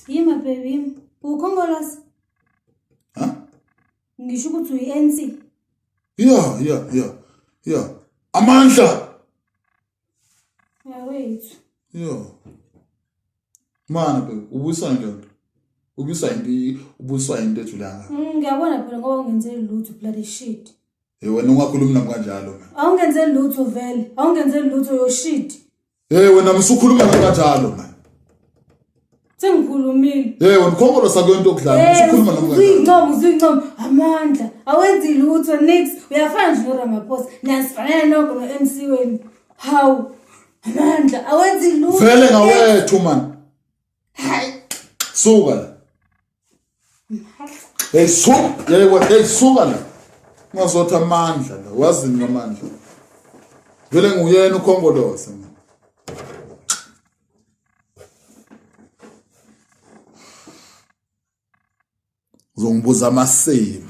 Yima baby, ukhongolas. Huh? Ngisho ukuthi uyi-ANC. Yeah. Amandla. Yeah, wait. Yeah. Mana baby, ubuyisa into. Ubuyisa into ethulanga. Ngiyabona phela ngoba ungenzeli lutho bloody shit. Wena ungakhulumi nami kanjalo mina. Awungenzeli lutho vele. Awungenzeli lutho yo shit. Wena msukhuluma nami kanjalo man. Sengikhulumile. Wena ukhongolo sakuyonto okudlala. Usukhuluma nami kanjalo. Uzincoma amandla. Awenzi lutho nix. Uyafana nje noRamaphosa. Niyasifanele nonke no-MC wenu. Hawu. Amandla awenzi lutho. Vele ngawethu man. Hayi. Suka la. Suka la. Ngazothi amandla la. Wazini ngamandla. Vele nguyena ukhongolose man. Uzongibuza amasimo.